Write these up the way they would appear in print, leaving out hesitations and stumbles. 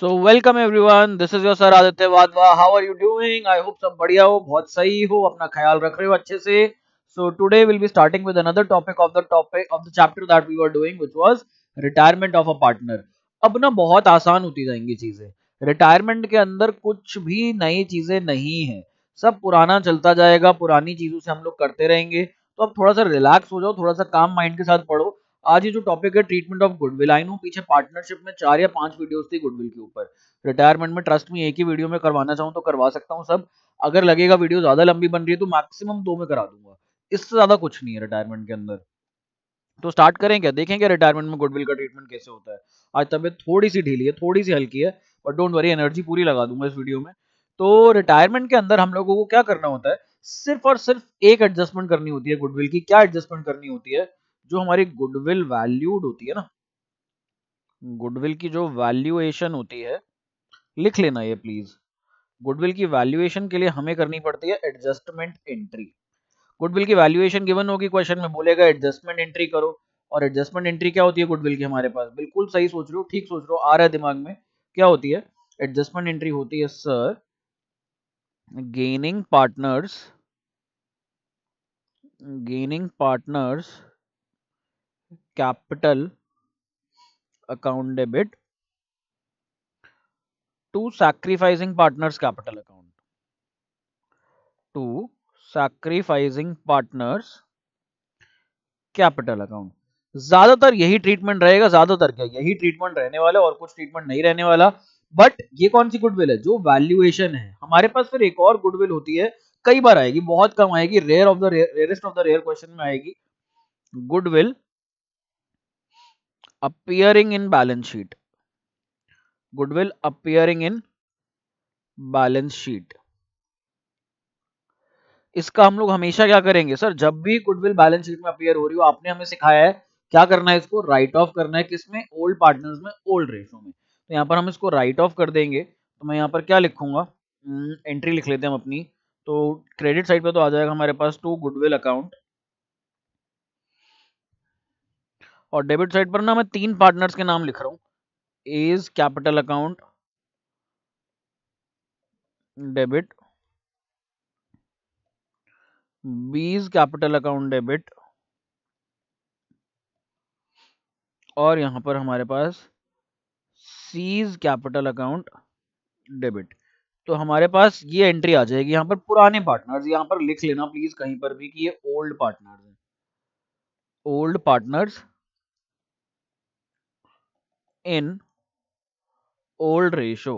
So welcome everyone, this is your sir Aditya Wadhwa. How are you doing? I hope सब बढ़िया हो, बहुत सही हो, अपना ख्याल रख रहे हो अच्छे से। So today will be starting with another topic of the chapter that we were doing which was retirement of a partner. अब ना बहुत आसान होती जाएंगी चीजें। रिटायरमेंट के अंदर कुछ भी नई चीजें नहीं है, सब पुराना चलता जाएगा, पुरानी चीजों से हम लोग करते रहेंगे। तो अब थोड़ा सा रिलैक्स हो जाओ, थोड़ा सा काम माइंड के साथ पढ़ो। आज ये जो टॉपिक है treatment of goodwill, I know पीछे पार्टनरशिप में 4 या 5 वीडियोस थी गुडविल के ऊपर। रिटायरमेंट में ट्रस्ट में एक ही वीडियो में करवाना चाहूँ तो करवा सकता हूँ सब। अगर लगेगा वीडियो ज्यादा लंबी बन रही है तो मैक्सिमम 2 में करा दूंगा। इससे ज्यादा कुछ नहीं है रिटायरमेंट के अंदर। तो स्टार्ट करें क्या? देखेंगे रिटायरमेंट में गुडविल का ट्रीटमेंट कैसे होता है। आज तबीयत थोड़ी सी ढीली है, थोड़ी सी हल्की है, बट डोंट वरी, एनर्जी पूरी लगा दूंगा इस वीडियो में। तो रिटायरमेंट के अंदर हम लोगों को क्या करना होता है? सिर्फ और सिर्फ एक एडजस्टमेंट करनी होती है गुडविल की। क्या एडजस्टमेंट करनी होती है? जो हमारी गुडविल वैल्यूड होती है ना, गुडविल की जो वैल्यूएशन होती है, लिख लेना ये प्लीज। गुडविल की वैल्यूएशन के लिए हमें करनी पड़ती है एडजस्टमेंट एंट्री। गुडविल की वैल्यूएशन गिवन होगी, क्वेश्चन में बोलेगा एडजस्टमेंट एंट्री करो। और एडजस्टमेंट एंट्री क्या होती है गुडविल की हमारे पास? बिल्कुल सही सोच रहे हो, ठीक सोच रहे हो, आ रहा है दिमाग में। क्या होती है? एडजस्टमेंट एंट्री होती है sir, gaining partners, gaining partners capital account debit to sacrificing partners capital account, to sacrificing partners capital account. ज्यादातर यही ट्रीटमेंट रहेगा, ज्यादातर क्या यही ट्रीटमेंट रहने वाला, और कुछ ट्रीटमेंट नहीं रहने वाला। बट ये कौन सी गुडविल है? जो वैल्यूएशन है हमारे पास। फिर एक और गुडविल होती है, कई बार आएगी, बहुत कम आएगी, rare of the rarest of the rare question में आएगी। Goodwill appearing in balance sheet, goodwill appearing in balance sheet. इसका हम लोग हमेशा क्या करेंगे सर? जब भी गुडविल बैलेंस शीट में अपीयर हो रही हो, आपने हमें सिखाया है क्या करना है, इसको राइट ऑफ करना है। किसमें? ओल्ड पार्टनर्स में, ओल्ड रेशो में। तो यहाँ पर हम इसको राइट ऑफ कर देंगे। तो मैं यहाँ पर क्या लिखूंगा? एंट्री लिख लेते हैं हम अपनी। तो क्रेडिट साइड पे तो आ जाएगा हमारे पास टू गुडविल अकाउंट, और डेबिट साइड पर ना मैं 3 पार्टनर्स के नाम लिख रहा हूँ। A's capital account debit, B's capital account debit, और यहाँ पर हमारे पास सीज कैपिटल अकाउंट डेबिट। तो हमारे पास ये एंट्री आ जाएगी। यहाँ पर पुराने पार्टनर्स, यहाँ पर लिख लेना प्लीज कहीं पर भी कि ये ओल्ड पार्टनर्स हैं, old partners in old ratio.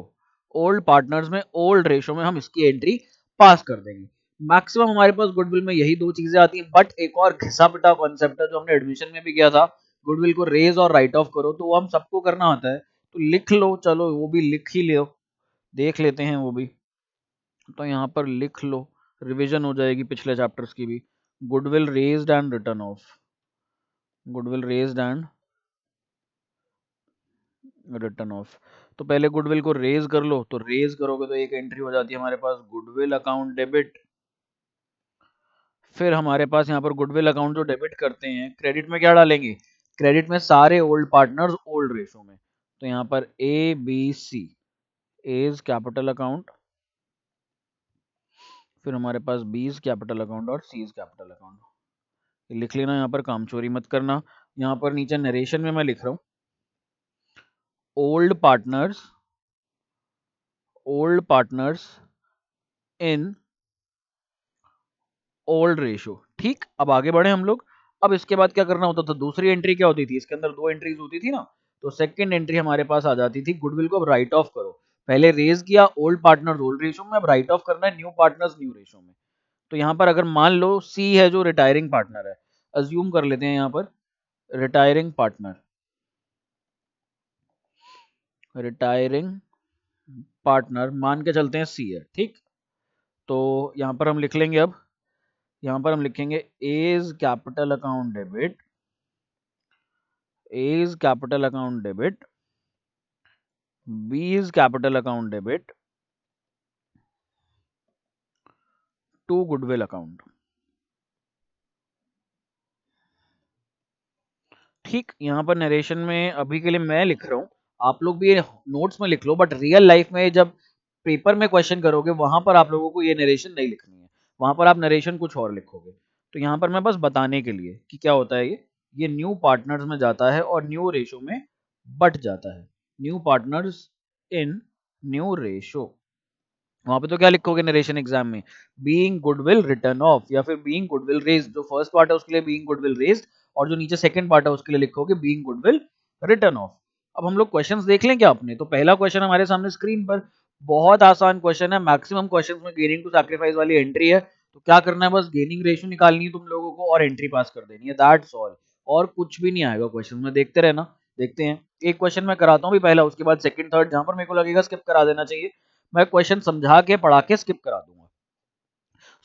Old partners में, ओल्ड रेशो में हम इसकी एंट्री पास कर देंगे। मैक्सिमम हमारे पास गुडविल में यही 2 चीजें आती हैं। बट एक और घिसा पिटा कॉन्सेप्ट है जो हमने एडमिशन में भी किया था, गुडविल को रेज और राइट ऑफ करो। तो वो हम सबको करना होता है, तो लिख लो, चलो वो भी लिख ही लो, देख लेते हैं वो भी। तो यहाँ पर लिख लो, रिवीजन हो जाएगी पिछले चैप्टर्स की भी। Goodwill raised and return of, goodwill raised and return of. तो पहले गुडविल को रेज कर लो, तो रेज करोगे तो एक एंट्री हो जाती है हमारे पास गुडविल अकाउंट डेबिट। फिर हमारे पास यहाँ पर गुडविल अकाउंट जो डेबिट करते हैं, क्रेडिट में क्या डालेंगे? क्रेडिट में सारे ओल्ड पार्टनर्स ओल्ड रेशो में। तो यहाँ पर A B C, A's capital account, फिर हमारे पास बीज कैपिटल अकाउंट और सीज कैपिटल अकाउंट। लिख लेना, यहाँ पर काम चोरी मत करना। यहाँ पर नीचे नरेशन में मैं लिख रहा हूँ old partners, old partners in old ratio. ठीक, अब आगे बढ़े हम लोग। अब इसके बाद क्या करना होता था? दूसरी एंट्री क्या होती थी? इसके अंदर 2 एंट्रीज होती थी ना। तो सेकंड एंट्री हमारे पास आ जाती थी, गुडविल को अब राइट ऑफ करो। पहले रेज किया ओल्ड पार्टनर्स ओल्ड रेशो में, अब राइट ऑफ करना है न्यू पार्टनर्स न्यू रेशो में। तो यहाँ पर अगर मान लो सी है जो रिटायरिंग पार्टनर है, अज्यूम कर लेते हैं यहाँ पर रिटायरिंग पार्टनर, रिटायरिंग पार्टनर मान के चलते हैं सी है, ठीक। तो यहाँ पर हम लिख लेंगे, अब यहाँ पर हम लिखेंगे A's capital account debit, A's capital account debit, B is capital account debit to goodwill account. ठीक, यहाँ पर नरेशन में अभी के लिए मैं लिख रहा हूँ, आप लोग भी ये नोट्स में लिख लो, बट रियल लाइफ में जब पेपर में क्वेश्चन करोगे वहां पर आप लोगों को ये नरेशन नहीं लिखनी है, वहां पर आप नरेशन कुछ और लिखोगे। तो यहाँ पर मैं बस बताने के लिए कि क्या होता है ये न्यू पार्टनर्स में जाता है और न्यू रेशो में बट जाता है। New partners in new ratio, वहां पे तो क्या लिखोगे नरेशन एग्जाम में, बीइंग गुडविल रिटर्न ऑफ या फिर बीइंग गुडविल रेज्ड। जो फर्स्ट पार्ट है उसके लिए बीइंग गुडविल रेज्ड, और जो नीचे सेकंड पार्ट है उसके लिए लिखोगे बीइंग गुडविल रिटर्न ऑफ। अब हम लोग क्वेश्चंस देख लें क्या अपने। तो पहला क्वेश्चन हमारे सामने स्क्रीन पर, बहुत आसान क्वेश्चन है, मैक्सिमम क्वेश्चंस में गेनिंग टू सैक्रिफाइस वाली एंट्री है। तो क्या करना है, बस गेनिंग रेशियो निकालनी है तुम लोगों को और एंट्री पास कर देनी है, दैट्स ऑल। और कुछ भी नहीं आएगा क्वेश्चन में, देखते रहना। देखते हैं, एक क्वेश्चन मैं कराता हूँ भी पहला, उसके बाद सेकंड थर्ड जहां पर मेरे को लगेगा स्किप करा देना चाहिए मैं क्वेश्चन समझा के पढ़ा के स्किप करा दूंगा।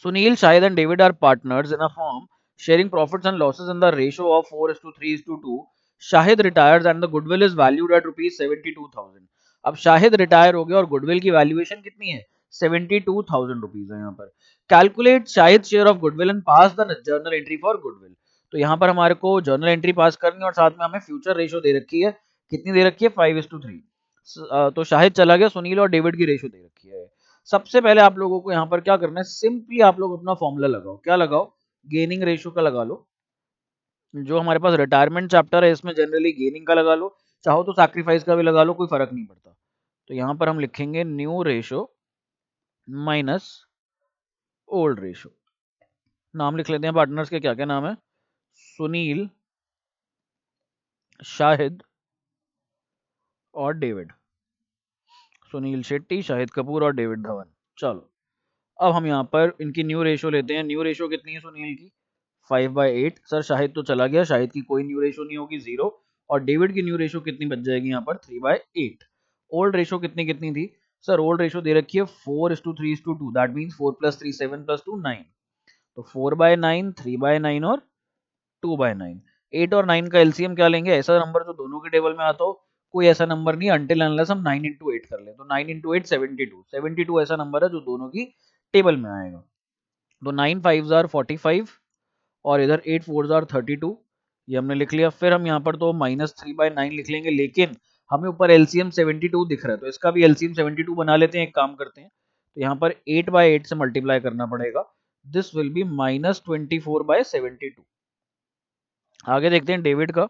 Sunil, Shahid, and David are partners in a firm sharing profits and losses in the ratio of 4:3:2. Shahid retires and the goodwill is valued at rupees 72,000. अब शाहिद रिटायर हो गया और गुडविल की वैल्यूएशन कितनी है, 72,000 रुपीज है यहाँ पर। Calculate Shahid share of goodwill and pass the journal entry for goodwill. तो यहाँ पर हमारे को जर्नल एंट्री पास करनी है और साथ में हमें फ्यूचर रेशो दे रखी है, कितनी दे रखी है, 5:3। तो शाहिद चला गया, सुनील और डेविड की रेशो दे रखी है। सबसे पहले आप लोगों को यहाँ पर क्या करना है, सिंपली आप लोग अपना फॉर्मूला लगाओ। क्या लगाओ, गेनिंग रेशियो का लगा लो। जो हमारे पास रिटायरमेंट चैप्टर है इसमें जनरली गेनिंग का लगा लो, चाहो तो सैक्रिफाइस का भी लगा लो, कोई फर्क नहीं पड़ता। तो यहाँ पर हम लिखेंगे new ratio minus old ratio. नाम लिख लेते हैं पार्टनर्स के, क्या क्या नाम है, सुनील, शाहिद और डेविड। सुनील शेट्टी, शाहिद कपूर और डेविड धवन। चलो, अब हम यहाँ पर इनकी न्यू रेशो लेते हैं। न्यू रेशो कितनी है सुनील की, 5/8। सर शाहिद तो चला गया, शाहिद की कोई न्यू रेशो नहीं होगी, 0। और डेविड की न्यू रेशो कितनी बच जाएगी यहाँ पर, 3/8। ओल्ड रेशो कितनी कितनी थी, सर ओल्ड रेशो दे रखी है 4:3:2, दैट मीन्स 4+3 7+2 9। तो 4/9, 3/9 और 2/9। 8 और 9 का एलसीएम क्या लेंगे, ऐसा नंबर जो दोनों के टेबल में आता हो, कोई ऐसा नंबर नहीं अनटिल अनलेस हम 9 इंटू 8 कर ले। तो 9 इंटू 8 72, 72 ऐसा नंबर है जो दोनों की टेबल में आएगा। तो 9 5 जार 45 और इधर 8 4 जार 32, ये हमने लिख लिया। फिर हम यहाँ पर तो -3/9 लिख लेंगे, लेकिन हमें ऊपर एलसीएम 72 दिख रहा है तो इसका भी एलसीएम 72 बना लेते हैं। एक काम करते हैं, तो यहाँ पर 8/8 से मल्टीप्लाई करना पड़ेगा, दिस विल बी -24/72। आगे देखते हैं डेविड का,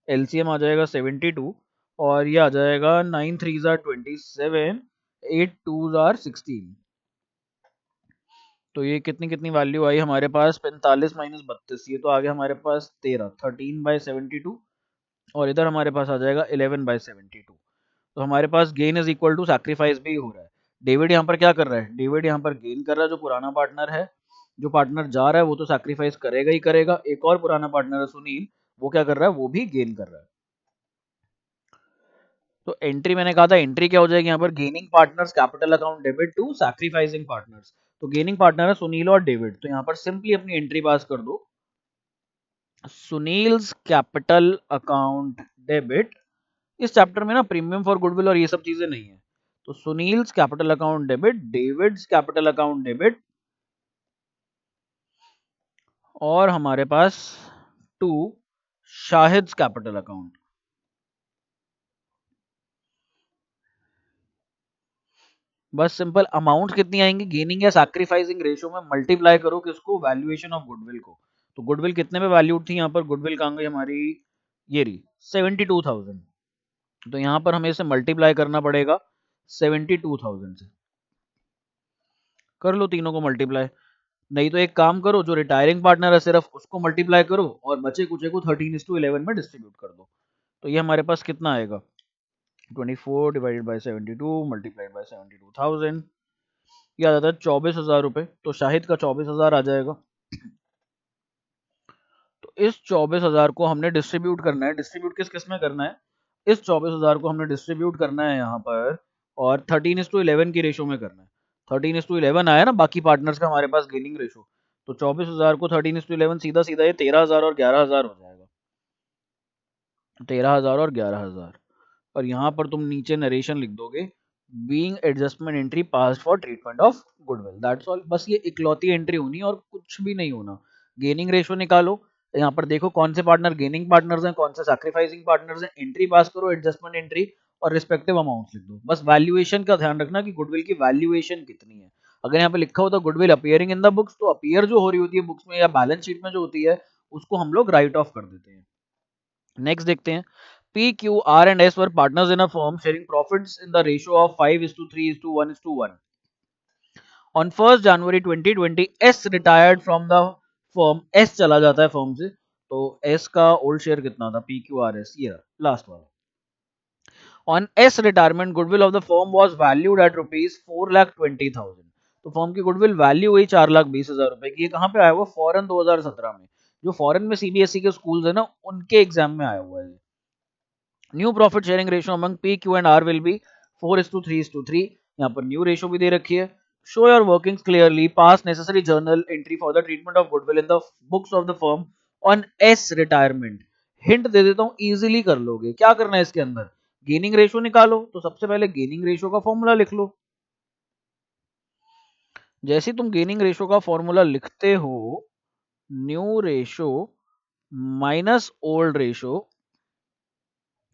एलसीएम आ जाएगा 72 और ये आ जाएगा 9 3 जार 27, 8 2 जार 16। तो ये कितनी कितनी वैल्यू आई हमारे पास, 45 माइनस 32, ये तो आ गया हमारे पास 13 और इधर हमारे पास आ जाएगा 11/72। तो हमारे पास gain is equal to sacrifice भी हो रहा है। डेविड यहाँ पर क्या कर रहा है, डेविड यहाँ पर गेन कर रहा है, जो पुराना पार्टनर है। जो पार्टनर जा रहा है वो तो सैक्रिफाइस करेगा ही करेगा। एक और पुराना पार्टनर है सुनील, वो क्या कर रहा है, वो भी गेन कर रहा है। तो एंट्री मैंने कहा था, एंट्री क्या हो जाएगी यहाँ पर, gaining partners capital account debit to sacrificing partners. तो गेनिंग पार्टनर है सुनील और डेविड, तो यहाँ पर सिंपली अपनी एंट्री पास कर दो, सुनील्स कैपिटल अकाउंट डेबिट। इस चैप्टर में ना प्रीमियम फॉर गुडविल और ये सब चीजें नहीं है। तो Sunil's capital account debit, David's capital account debit, और हमारे पास टू शाहिद्स कैपिटल अकाउंट। बस सिंपल अमाउंट कितनी आएंगी, गेनिंग या सैक्रिफाइसिंग रेशियो में मल्टीप्लाई करो किसको, वैल्यूएशन ऑफ गुडविल को। तो गुडविल कितने में वैल्यूड थी यहाँ पर, गुडविल कहाँ गई हमारी, ये रही 72,000। तो यहाँ पर हमें इसे मल्टीप्लाई करना पड़ेगा 72,000 से। कर लो तीनों को मल्टीप्लाई, नहीं तो एक काम करो, जो रिटायरिंग पार्टनर है सिर्फ उसको मल्टीप्लाई करो और बचे कुचे को 13:11 में डिस्ट्रीब्यूट कर दो। तो ये हमारे पास कितना आएगा, 24 डिवाइडेड बाई 72 मल्टीप्लाइड बाई 72,000, ये आ जाता है 24,000 रुपये। तो शाहिद का 24,000 आ जाएगा। तो इस 24,000 को हमने डिस्ट्रीब्यूट करना है, डिस्ट्रीब्यूट किस किस में करना है, इस 24,000 को हमने डिस्ट्रीब्यूट करना है यहाँ पर, और 13:11 की रेशो में करना है। 13:11 आया ना बाकी पार्टनर्स का हमारे पास गेनिंग रेशो। तो 24,000 को 13:11 सीधा सीधा ये 13,000 और 11,000 हो जाएगा, 13,000 और 11,000। और यहाँ पर तुम नीचे नरेशन लिख दोगे, being adjustment entry pass for treatment of goodwill, that's all. बस ये इकलौती एंट्री होनी और कुछ भी नहीं होना। गेनिंग रेशो निकालो, यहाँ पर देखो कौन से पार्टनर गेनिंग पार्टनर्स हैं, कौन से सैक्रिफाइसिंग पार्टनर्स हैं, एंट्री पास करो एडजस्टमेंट एंट्री, और रिस्पेक्टिव अमाउंट्स लिख दो। बस वैल्यूएशन का ध्यान रखना कि गुडविल की वैल्यूएशन कितनी है। अगर यहाँ पे लिखा होता goodwill appearing in the books, तो अपीयर जो हो रही होती है बुक्स में या बैलेंस शीट में जो होती है उसको हम लोग राइट ऑफ कर देते हैं। नेक्स्ट देखते हैं, P, Q, R and S were partners in a firm sharing profits in the ratio of 5:3:1:1. On 1st January 2020, S retired from the firm. S चला जाता है फर्म से, तो S का ओल्ड शेयर कितना था? PQRS, ये लास्ट वाला। On S retirement, goodwill of the firm was valued at rupees 4,20,000. तो फर्म की गुडविल वैल्यू हुई 4,20,000 रुपए की। ये कहाँ पे आया हुआ? फॉरेन 2017 में। जो फॉरेन में सीबीएसई के स्कूल्स है ना, उनके एग्जाम में आया हुआ है। New profit sharing ratio among P, Q and R will be 4:3:3। यहाँ पर न्यू रेशियो भी दे रखी है। Show your workings clearly, pass necessary journal entry for the treatment of goodwill in the books of the firm on S retirement. Hint दे देता हूँ, easily कर लोगे। क्या करना है इसके अंदर? गेनिंग रेशियो निकालो। तो सबसे पहले गेनिंग रेशियो का फॉर्मूला लिख लो। जैसे तुम गेनिंग रेशियो का फॉर्मूला लिखते हो, new ratio minus old ratio,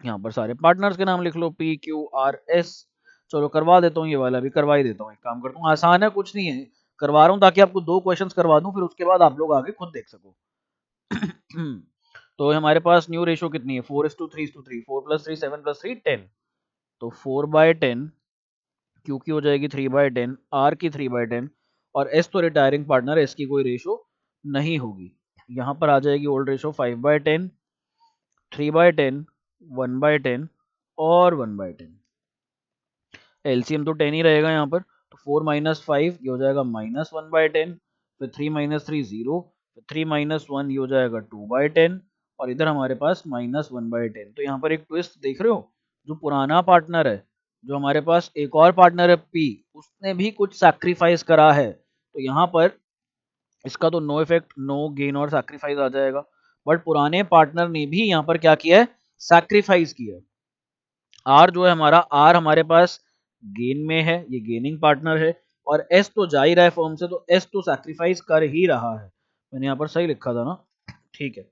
यहाँ पर सारे पार्टनर्स के नाम लिख लो, पी, क्यू, आर, एस। चलो करवा देता हूँ, ये वाला भी करवा ही देता हूँ। एक काम करता हूँ, आसान है, कुछ नहीं है, करवा रहा हूँ ताकि आपको 2 क्वेश्चंस करवा दूं, फिर उसके बाद आप लोग आगे खुद देख सको। तो हमारे पास न्यू रेशियो कितनी है? 4:3:3, 4+3 7+3 10। तो 4/10, क्यू की हो जाएगी 3/10, आर की 3/10, और एस तो रिटायरिंग पार्टनर, एस की कोई रेशियो नहीं होगी। यहाँ पर आ जाएगी ओल्ड रेशियो 5/10, 3/10, 1/10 और 1/10। एलसीएम तो 10 ही रहेगा यहाँ पर, तो 4 माइनस 5 ये हो जाएगा -1/10, फिर 3 माइनस 3 0, फिर 3 माइनस 1 ये हो जाएगा 2/10, और इधर हमारे पास -1/10। तो यहाँ पर एक ट्विस्ट देख रहे हो, जो पुराना पार्टनर है, जो हमारे पास एक और पार्टनर है पी, उसने भी कुछ सैक्रिफाइस करा है। तो यहाँ पर इसका तो नो इफेक्ट, नो गेन और सैक्रिफाइस आ जाएगा, बट पुराने पार्टनर ने भी यहाँ पर क्या किया है? सैक्रिफाइस किया है। आर जो है हमारा, आर हमारे पास गेन में है, ये गेनिंग पार्टनर है, और एस तो जा ही रहा है फर्म से, तो एस तो सैक्रिफाइस कर ही रहा है। मैंने यहाँ पर सही लिखा था ना? ठीक है,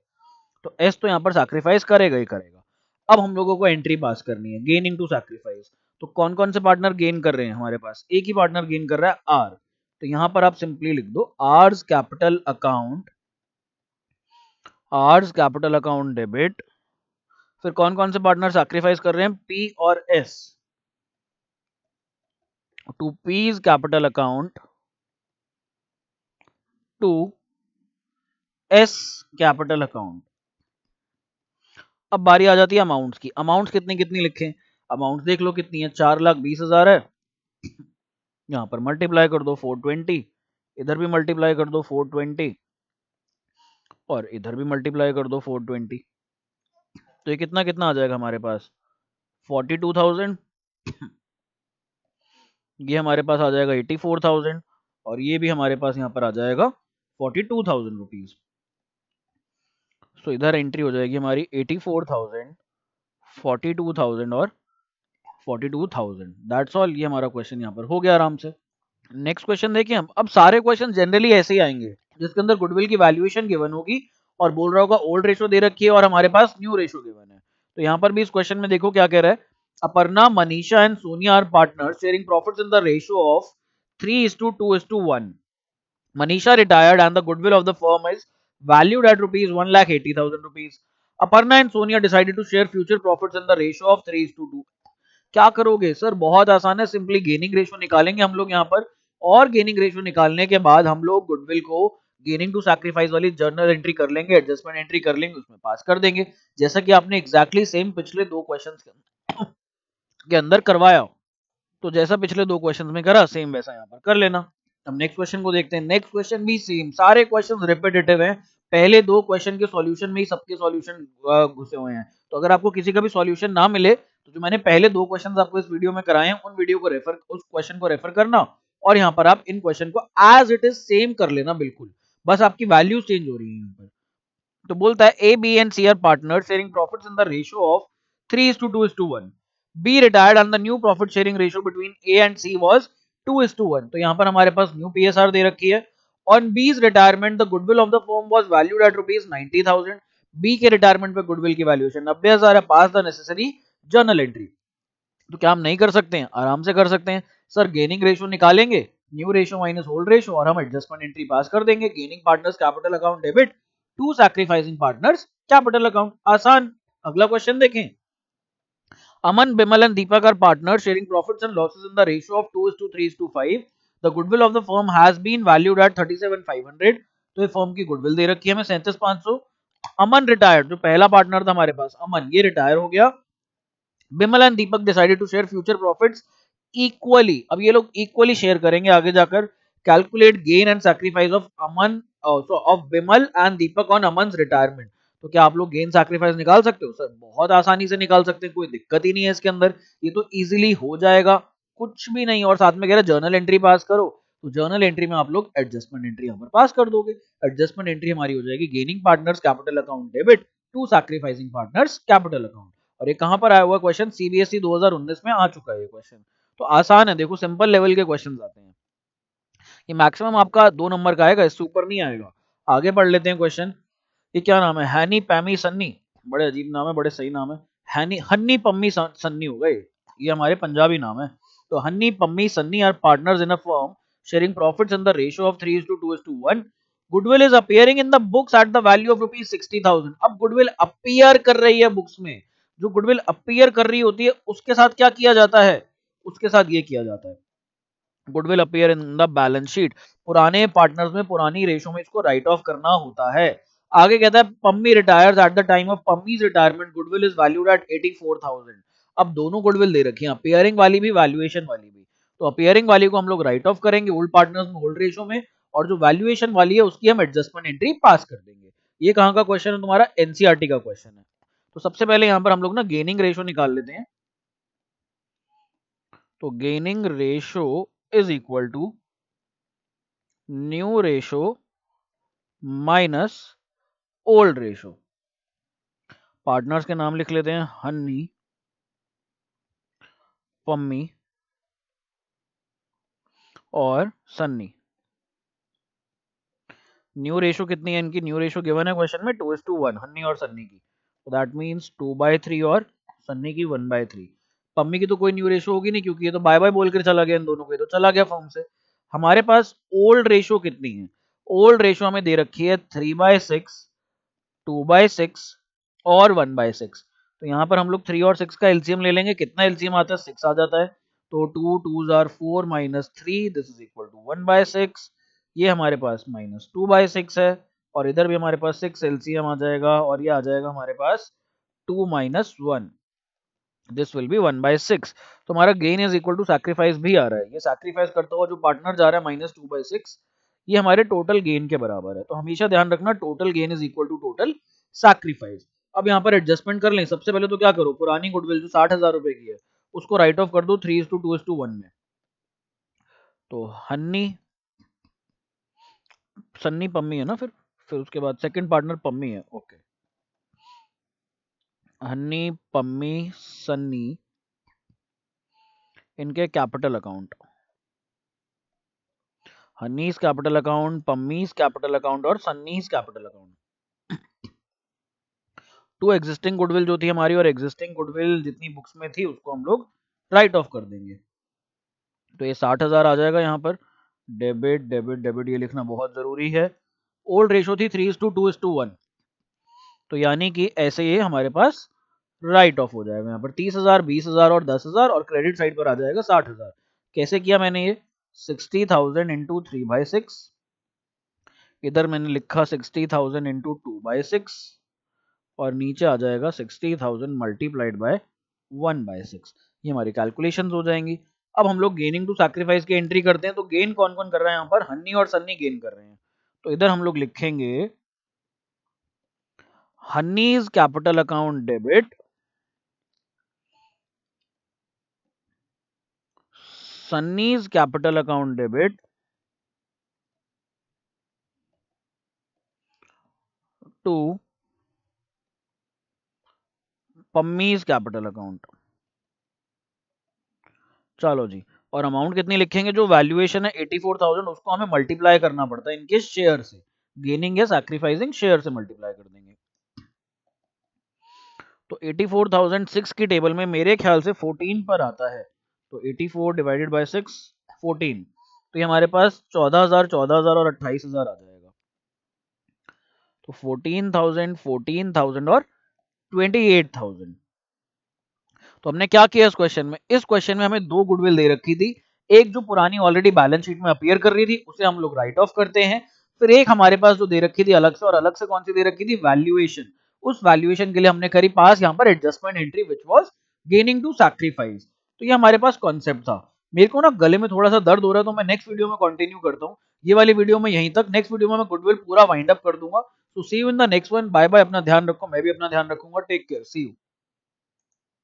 तो एस तो यहाँ पर सैक्रिफाइस करेगा ही करेगा। अब हम लोगों को एंट्री पास करनी है, गेनिंग टू सैक्रिफाइस। तो कौन कौन से पार्टनर गेन कर रहे हैं हमारे पास? एक ही पार्टनर गेन कर रहा है, आर। तो यहाँ पर आप सिंपली लिख दो R's capital account, R's capital account debit. फिर कौन कौन से पार्टनर सैक्रिफाइस कर रहे हैं? पी और S. To P's capital account to S capital account। अब बारी आ जाती है अमाउंट्स की। अमाउंट्स कितनी कितनी लिखें? अमाउंट्स देख लो कितनी है, 4,20,000 है। यहाँ पर मल्टीप्लाई कर दो 420, इधर भी मल्टीप्लाई कर दो 420, और इधर भी मल्टीप्लाई कर दो 420। तो ये कितना कितना आ जाएगा हमारे पास? 42,000। ये हमारे पास आ जाएगा 84,000, और ये भी हमारे पास यहाँ पर आ जाएगा 42,000 रुपीज। तो इधर एंट्री हो जाएगी हमारी 84,000, 42,000 और 42,000। That's all. ये हमारा क्वेश्चन यहाँ पर हो गया आराम से। नेक्स्ट क्वेश्चन देखिए हम। अब सारे क्वेश्चन जनरली ऐसे ही आएंगे, जिसके अंदर गुडविल की वैल्यूएशन गिवन होगी और बोल रहा होगा ओल्ड रेशो दे रखी है और हमारे पास न्यू रेशो गिवन है। तो यहाँ पर भी इस क्वेश्चन में देखो क्या कह रहा है। Aparna, Manisha and Sonia are partners sharing profits in the ratio of 3:2:1। Manisha retired and the goodwill of the firm is valued at rupees 1,80,000 rupees. Aparna and Sonia decided to share future profits in the ratio of 3:2। क्या करोगे sir? बहुत आसान है, simply gaining ratio निकालेंगे हम लोग यहाँ पर, और गेनिंग रेशियो निकालने के बाद हम लोग गुडविल को गेनिंग टू सैक्रिफाइस वाली जर्नल एंट्री कर लेंगे, एडजस्टमेंट एंट्री कर लेंगे, उसमें पास कर देंगे, जैसा कि आपने एग्जैक्टली सेम पिछले 2 क्वेश्चंस के अंदर करवाया। तो जैसा पिछले 2 क्वेश्चंस में करा, सेम वैसा यहाँ पर कर लेना। अब नेक्स्ट क्वेश्चन को देखते हैं। नेक्स्ट क्वेश्चन भी सेम, सारे क्वेश्चन रिपीटेटिव हैं। पहले 2 क्वेश्चन के सॉल्यूशन में ही सबके सॉल्यूशन घुसे हुए हैं। तो अगर आपको किसी का भी सॉल्यूशन ना मिले, तो जो मैंने पहले 2 क्वेश्चंस आपको इस वीडियो में कराए हैं, उन वीडियो को रेफर, उस क्वेश्चन को रेफर करना, और यहाँ पर आप इन क्वेश्चन को एज इट इज सेम कर लेना बिल्कुल, बस आपकी वैल्यू चेंज हो रही है यहाँ पर। तो बोलता है A, B and C are partner sharing profits in the ratio of 3:2:1। B retired and the new profit sharing ratio between A and C was 2:1। तो यहाँ पर हमारे पास न्यू पीएसआर दे रखी है। On B's retirement the goodwill of the firm was valued at rupees 90,000। B के retirement पे goodwill की valuation 90,000 है। Pass the necessary journal entry. तो क्या हम नहीं कर सकते हैं? आराम से कर सकते हैं। सर गेनिंग रेशियो निकालेंगे, new ratio minus old ratio, और हम एडजस्टमेंट एंट्री पास कर देंगे। Gaining partners capital account debit to sacrificing partners capital account. आसान। अगला क्वेश्चन देखें। Aman, Bimal and Deepak are partners sharing profits and losses in the ratio of 2:3:5. The goodwill of the firm has been valued at 37,500. तो ये firm की goodwill दे रखी है हमें 37,500। अमन retired, जो पहला पार्टनर था हमारे पास, अमन ये रिटायर हो गया। Bimal and Deepak decided to share future profits equally. अब ये लोग इक्वली शेयर करेंगे आगे जाकर। Calculate gain and sacrifice of Aman of Bimal and Deepak on Aman retirement. तो क्या आप लोग गेन सैक्रिफाइस निकाल सकते हो? सर बहुत आसानी से निकाल सकते हैं, कोई दिक्कत ही नहीं है इसके अंदर, ये तो इजीली हो जाएगा, कुछ भी नहीं। और साथ में कह रहा जर्नल एंट्री पास करो, तो जर्नल एंट्री में आप लोग एडजस्टमेंट एंट्री यहाँ पर पास कर दोगे। एडजस्टमेंट एंट्री हमारी हो जाएगी gaining partners capital account debit to sacrificing partners capital account. और ये कहां पर आया हुआ क्वेश्चन? सीबीएसई 2019 में आ चुका है ये क्वेश्चन। तो आसान है, देखो सिंपल लेवल के क्वेश्चन आते हैं। ये मैक्सिमम आपका 2 नंबर का आएगा, इससे ऊपर नहीं आएगा। आगे पढ़ लेते हैं क्वेश्चन। ये क्या नाम है? हैनी पैमी सन्नी, बड़े अजीब नाम है, बड़े सही नाम है। हैनी हन्नी पम्मी सन्नी हो गए, ये हमारे पंजाबी नाम है। तो Honey Pammi Sunny are partners in a firm sharing profits in the ratio of 3:2:1। Goodwill is appearing in the books at the value of ₹60,000। अब गुडविल अपीयर कर रही है बुक्स में। जो गुडविल अपीयर कर रही होती है उसके साथ क्या किया जाता है? उसके साथ ये किया जाता है, goodwill appear in the balance sheet. पुराने पार्टनर्स में पुरानी रेशो में इसको राइट ऑफ करना होता है। आगे कहता है Pammi retires at the time of Pammi's retirement goodwill is valued at 84,000। अब दोनों गुडविल दे रखी है, अपीयरिंग वाली भी वैल्यूएशन वाली भी। तो अपीयरिंग वाली को हम लोग राइट ऑफ करेंगे ओल्ड पार्टनर्स में ओल्ड रेशो में, और जो वैल्यूएशन वाली है उसकी हम एडजस्टमेंट एंट्री पास कर देंगे। ये कहाँ का क्वेश्चन है तुम्हारा? एनसीईआरटी का क्वेश्चन है। तो सबसे पहले यहाँ पर हम लोग ना गेनिंग रेशो निकाल लेते हैं। तो gaining ratio is equal to new ratio minus old ratio. Partners के नाम लिख लेते हैं, हनी, पम्मी और सन्नी। न्यू रेशो कितनी है इनकी? न्यू रेशो गिवन है क्वेश्चन में 2:1 हनी और सन्नी की। तो दैट मीन्स 2/3 और सन्नी की 1/3। पम्मी की तो कोई न्यू रेशो होगी नहीं क्योंकि ये तो बाय बाय बोलकर चला गया, इन दोनों को, ये तो चला गया फॉर्म से। हमारे पास ओल्ड रेशो कितनी है? ओल्ड रेशो हमें दे रखी है 3/6, 2/6 और 1/6। तो यहाँ पर हम लोग 3 और 6 का एलसीएम ले लेंगे। कितना एलसीएम आता है? 6 आ जाता है। तो 2 2s are 4 minus 3 this is equal to 1/6। ये हमारे पास -2/6 है, और इधर भी हमारे पास 6 एलसीएम आ जाएगा, और ये आ जाएगा हमारे पास 2 - 1, दिस विल बी 1/6। तो हमारा gain is equal to sacrifice भी आ रहा है। ये सैक्रिफाइस करता हुआ जो पार्टनर जा रहा है -2/6, ये हमारे टोटल गेन के बराबर है। तो हमेशा ध्यान रखना total gain is equal to total sacrifice. अब यहाँ पर एडजस्टमेंट कर लें। सबसे पहले तो क्या करो, पुरानी गुडविल जो 60,000 रुपए की है उसको राइट ऑफ कर दो 3:2:1 में। तो हन्नी सन्नी पम्मी है ना, फिर उसके बाद सेकंड पार्टनर पम्मी है। ओके, हन्नी पम्मी सन्नी, इनके capital account, Honey's capital account, Pammi's capital account और Sunny's capital account. To existing goodwill जो थी हमारी, और एग्जिस्टिंग गुडविल जितनी बुक्स में थी उसको हम लोग राइट ऑफ कर देंगे। तो ये 60,000 आ जाएगा यहाँ पर। डेबिट डेबिट डेबिट ये लिखना बहुत जरूरी है। ओल्ड रेशो थी 3:2:1, तो यानी कि ऐसे ये हमारे पास राइट ऑफ हो जाएगा। यहाँ पर 30,000, 20,000 और 10,000, और क्रेडिट साइड पर आ जाएगा 60,000। कैसे किया मैंने ये? 60,000 इंटू 3/6, इधर मैंने लिखा 60,000 इंटू 2/6, और नीचे आ जाएगा 60,000 मल्टीप्लाइड बाय 1/6। ये हमारी कैलकुलेशंस हो जाएंगी। अब हम लोग गेनिंग टू सैक्रिफाइस की एंट्री करते हैं। तो गेन कौन कौन कर रहा है यहाँ पर? हन्नी और सन्नी गेन कर रहे हैं। तो इधर हम लोग लिखेंगे Honey's capital account debit, Sunny's capital account debit to Pammi's capital account. चलो जी, और अमाउंट कितनी लिखेंगे? जो वैल्यूएशन है 84,000 उसको हमें मल्टीप्लाई करना पड़ता है इनके शेयर से। गेनिंग या सैक्रिफाइसिंग शेयर से मल्टीप्लाई कर देंगे। तो 84,006 की टेबल में मेरे ख्याल से 14 पर आता है, तो 84 डिवाइडेड बाय 6 14, तो ये हमारे पास 14,000 14,000 और 28,000 आ जाएगा। तो 14,000 14,000 और 28,000। तो हमने क्या किया इस क्वेश्चन में, इस क्वेश्चन में हमें दो गुडविल दे रखी थी, एक जो पुरानी ऑलरेडी बैलेंस शीट में अपीयर कर रही थी उसे हम लोग राइट ऑफ करते हैं, फिर एक हमारे पास जो दे रखी थी अलग से, और अलग से कौन सी दे रखी थी, वैल्यूएशन, उस वैल्यूएशन के लिए हमने करी पास यहाँ पर adjustment entry which was gaining to sacrifice. तो ये हमारे पास कॉन्सेप्ट था। मेरे को ना गले में थोड़ा सा दर्द हो रहा है, तो मैं नेक्स्ट वीडियो में कंटिन्यू करता हूँ, ये वाली वीडियो में यहीं तक, नेक्स्ट वीडियो में मैं गुडविल पूरा वाइंड अप कर दूंगा। तो see you in the next one, bye bye, अपना ध्यान रखो, मैं भी अपना ध्यान रखूंगा, टेक केयर, सी यू।